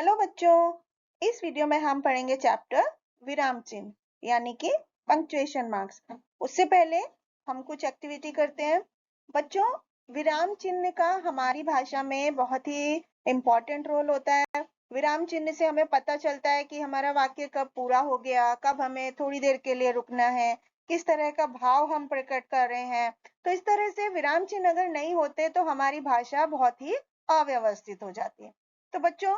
Hello बच्चों, इस video में हम पढ़ेंगे चैप्टर विराम चिन्ह यानी कि पंक्चुएशन मार्क्स। उससे पहले हम कुछ एक्टिविटी करते हैं। बच्चों, विराम चिन्ह का हमारी भाषा में बहुत ही इम्पोर्टेंट रोल होता है। विराम चिन्ह से हमें पता चलता है कि हमारा वाक्य कब पूरा हो गया, कब हमें थोड़ी देर के लिए रुकना है, किस तरह का भाव हम प्रकट कर रहे हैं। तो इस तरह से विराम चिन्ह अगर नहीं होते तो हमारी भाषा बहुत ही अव्यवस्थित हो जाती है। तो बच्चों,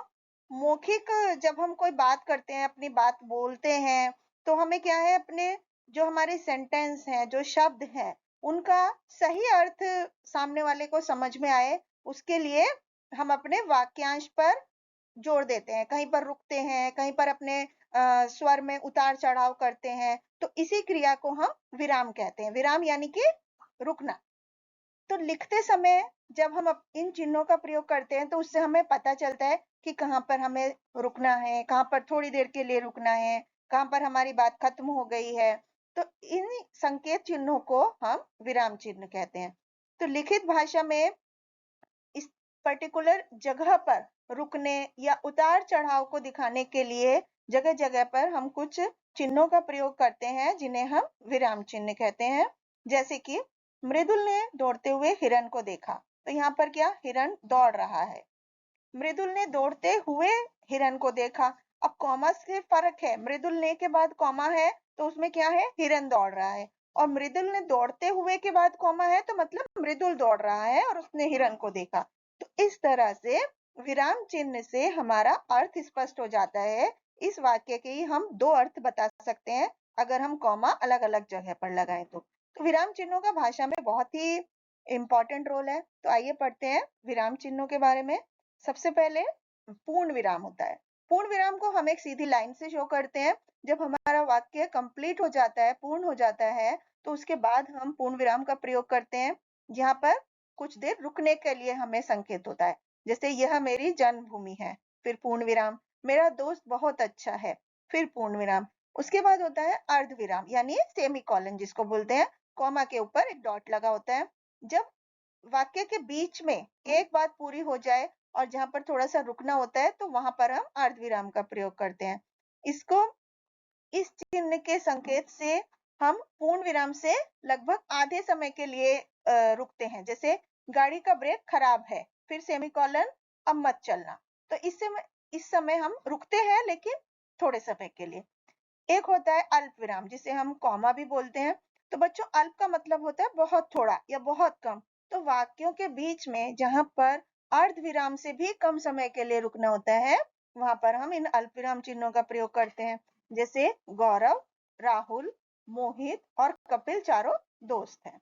मौखिक जब हम कोई बात करते हैं, अपनी बात बोलते हैं, तो हमें क्या है, अपने जो हमारे सेंटेंस हैं, जो शब्द हैं, उनका सही अर्थ सामने वाले को समझ में आए, उसके लिए हम अपने वाक्यांश पर जोड़ देते हैं। कहीं पर रुकते हैं, कहीं पर अपने स्वर में उतार चढ़ाव करते हैं, तो इसी क्रिया को हम विराम कहते हैं। विराम यानी कि रुकना। तो लिखते समय जब हम इन चिन्हों का प्रयोग करते हैं तो उससे हमें पता चलता है कि कहाँ पर हमें रुकना है, कहाँ पर थोड़ी देर के लिए रुकना है, कहाँ पर हमारी बात खत्म हो गई है। तो इन संकेत चिन्हों को हम विराम चिन्ह कहते हैं। तो लिखित भाषा में इस पर्टिकुलर जगह पर रुकने या उतार चढ़ाव को दिखाने के लिए जगह जगह पर हम कुछ चिन्हों का प्रयोग करते हैं, जिन्हें हम विराम चिन्ह कहते हैं। जैसे कि मृदुल ने दौड़ते हुए हिरण को देखा, तो यहाँ पर क्या, हिरण दौड़ रहा है। मृदुल ने दौड़ते हुए हिरण को देखा। अब कॉमा से फर्क है, मृदुल ने के बाद कॉमा है तो उसमें क्या है, हिरण दौड़ रहा है। और मृदुल ने दौड़ते हुए के बाद कॉमा है तो मतलब मृदुल दौड़ रहा है और उसने हिरण को देखा। तो इस तरह से विराम चिन्ह से हमारा अर्थ स्पष्ट हो जाता है। इस वाक्य के ही हम दो अर्थ बता सकते हैं अगर हम कॉमा अलग अलग जगह पर लगाएं तो विराम चिन्हों का भाषा में बहुत ही इंपॉर्टेंट रोल है। तो आइए पढ़ते हैं विराम चिन्हों के बारे में। सबसे पहले पूर्ण विराम होता है। पूर्ण विराम को हम एक सीधी लाइन से शो करते हैं। जब हमारा वाक्य कंप्लीट हो जाता है, पूर्ण हो जाता है, तो उसके बाद हम पूर्ण विराम का प्रयोग करते हैं, जहां पर कुछ देर रुकने के लिए हमें संकेत होता है। जैसे यह मेरी जन्मभूमि है, फिर पूर्ण विराम। मेरा दोस्त बहुत अच्छा है, फिर पूर्ण विराम। उसके बाद होता है अर्ध विराम यानी सेमी कॉलन, जिसको बोलते हैं। कॉमा के ऊपर एक डॉट लगा होता है। जब वाक्य के बीच में एक बात पूरी हो जाए और जहां पर थोड़ा सा रुकना होता है तो वहां पर हम अर्धविराम का प्रयोग करते हैं। इसको इस चिन्ह के संकेत से हम पूर्ण विराम से लगभग आधे समय के लिए रुकते हैं। जैसे गाड़ी का ब्रेक खराब है, फिर सेमीकोलन, अब मत चलना। तो इस समय हम रुकते हैं, लेकिन थोड़े समय के लिए। एक होता है अल्प विराम, जिसे हम कॉमा भी बोलते हैं। तो बच्चों, अल्प का मतलब होता है बहुत थोड़ा या बहुत कम। तो वाक्यों के बीच में जहां पर अर्ध विराम से भी कम समय के लिए रुकना होता है, वहां पर हम इन अल्प विराम चिन्हों का प्रयोग करते हैं। जैसे गौरव, राहुल, मोहित और कपिल चारों दोस्त हैं।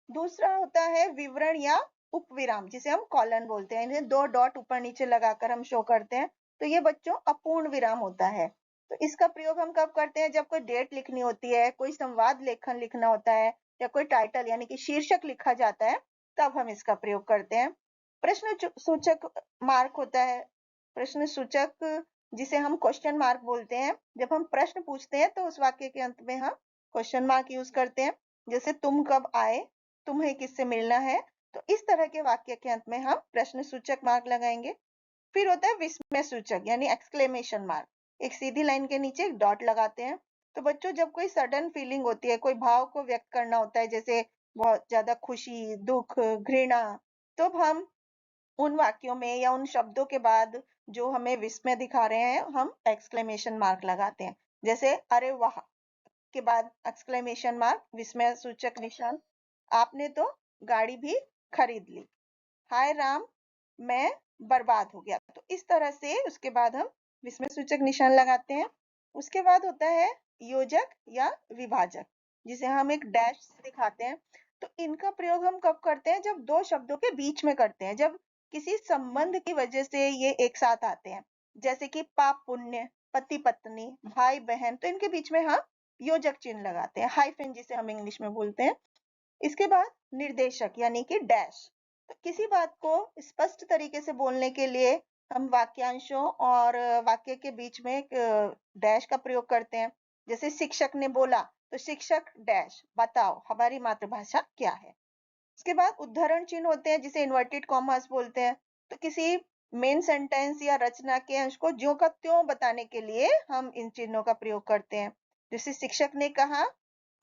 दूसरा होता है विवरण या उपविराम, जिसे हम कॉलन बोलते हैं। इन्हें दो डॉट ऊपर नीचे लगाकर हम शो करते हैं। तो ये बच्चों अपूर्ण विराम होता है। तो इसका प्रयोग हम कब करते हैं, जब कोई डेट लिखनी होती है, कोई संवाद लेखन लिखना होता है, या कोई टाइटल यानी कि शीर्षक लिखा जाता है, तब हम इसका प्रयोग करते हैं। प्रश्न सूचक मार्क होता है। प्रश्न सूचक, जिसे हम क्वेश्चन मार्क बोलते हैं। जब हम प्रश्न पूछते हैं तो उस वाक्य के अंत में हम क्वेश्चन मार्क यूज करते हैं। जैसे तुम कब आए, तुम्हें किससे मिलना है। तो इस तरह के वाक्य के अंत में हम प्रश्न सूचक मार्क लगाएंगे। फिर होता है विस्मय सूचक यानी एक्सक्लेमेशन मार्क। एक सीधी लाइन के नीचे एक डॉट लगाते हैं। तो बच्चों, जब कोई सडन फीलिंग होती है, कोई भाव को व्यक्त करना होता है, जैसे बहुत ज्यादा खुशी, दुख, घृणा, तो हम उन वाक्यों में या उन शब्दों के बाद जो हमें विस्मय दिखा रहे हैं, हम एक्सक्लेमेशन मार्क लगाते हैं। जैसे अरे वाह के बाद एक्सक्लेमेशन मार्क, विस्मय सूचक निशान। आपने तो गाड़ी भी खरीद ली। हाय राम, मैं बर्बाद हो गया। तो इस तरह से उसके बाद हम विस्मय सूचक निशान लगाते हैं। उसके बाद होता है योजक या विभाजक, जिसे हम एक डैश से दिखाते हैं। तो इनका प्रयोग हम कब करते हैं, जब दो शब्दों के बीच में करते हैं, जब किसी संबंध की वजह से ये एक साथ आते हैं। जैसे कि पाप पुण्य, पति पत्नी, भाई बहन, तो इनके बीच में हम योजक चिन्ह लगाते हैं, हाइफन जिसे हम इंग्लिश में बोलते हैं। इसके बाद निर्देशक यानी कि डैश। तो किसी बात को स्पष्ट तरीके से बोलने के लिए हम वाक्यांशों और वाक्य के बीच में एक डैश का प्रयोग करते हैं। जैसे शिक्षक ने बोला, तो शिक्षक डैश, बताओ हमारी मातृभाषा क्या है। उसके बाद उद्धरण चिन्ह होते हैं, जिसे इन्वर्टेड कॉमास बोलते हैं। तो किसी मेन सेंटेंस या रचना के अंश को ज्यों का त्यों बताने के लिए हम इन चिन्हों का प्रयोग करते हैं। जैसे शिक्षक ने कहा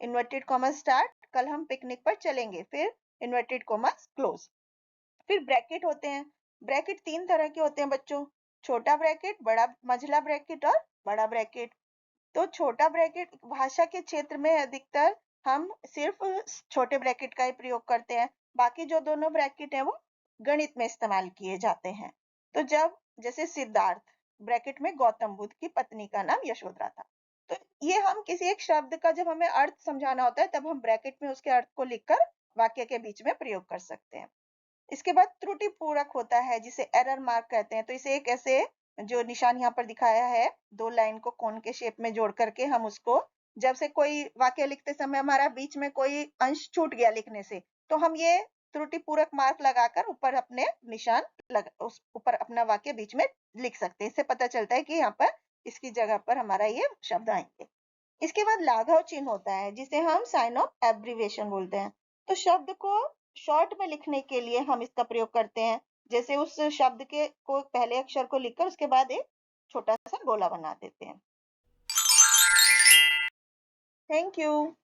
इन्वर्टेड कॉमा स्टार्ट, कल हम पिकनिक पर चलेंगे, फिर इन्वर्टेड कॉमा क्लोज। फिर ब्रैकेट होते हैं। ब्रैकेट 3 तरह के होते हैं बच्चों, छोटा ब्रैकेट, बड़ा मझला ब्रैकेट और बड़ा ब्रैकेट। तो छोटा ब्रैकेट भाषा के क्षेत्र में अधिकतर हम सिर्फ छोटे ब्रैकेट का ही प्रयोग करते हैं, बाकी जो दोनों ब्रैकेट हैं वो गणित में इस्तेमाल किए जाते हैं। तो जब जैसे सिद्धार्थ ब्रैकेट में गौतम बुद्ध की पत्नी का नाम यशोधरा था, तो ये हम किसी एक शब्द का जब हमें अर्थ समझाना होता है तब हम ब्रैकेट में उसके अर्थ को लिखकर वाक्य के बीच में प्रयोग कर सकते हैं। इसके बाद त्रुटि पूरक होता है जिसे एरर मार्क कहते हैं। तो इसे एक ऐसे जो निशान यहाँ पर दिखाया है, 2 लाइन को कोन के शेप में जोड़ करके हम उसको जब से कोई वाक्य लिखते समय हमारा बीच में कोई अंश छूट गया लिखने से, तो हम ये त्रुटि पूरक मार्क लगाकर ऊपर अपने निशान उस ऊपर अपना वाक्य बीच में लिख सकते हैं। इससे पता चलता है कि यहाँ पर इसकी जगह पर हमारा ये शब्द आएंगे। इसके बाद लाघव चिन्ह होता है जिसे हम साइन ऑफ एब्रीविएशन बोलते हैं। तो शब्द को शॉर्ट में लिखने के लिए हम इसका प्रयोग करते हैं। जैसे उस शब्द के को पहले अक्षर को लिखकर उसके बाद एक छोटा सा गोला बना देते हैं। Thank you.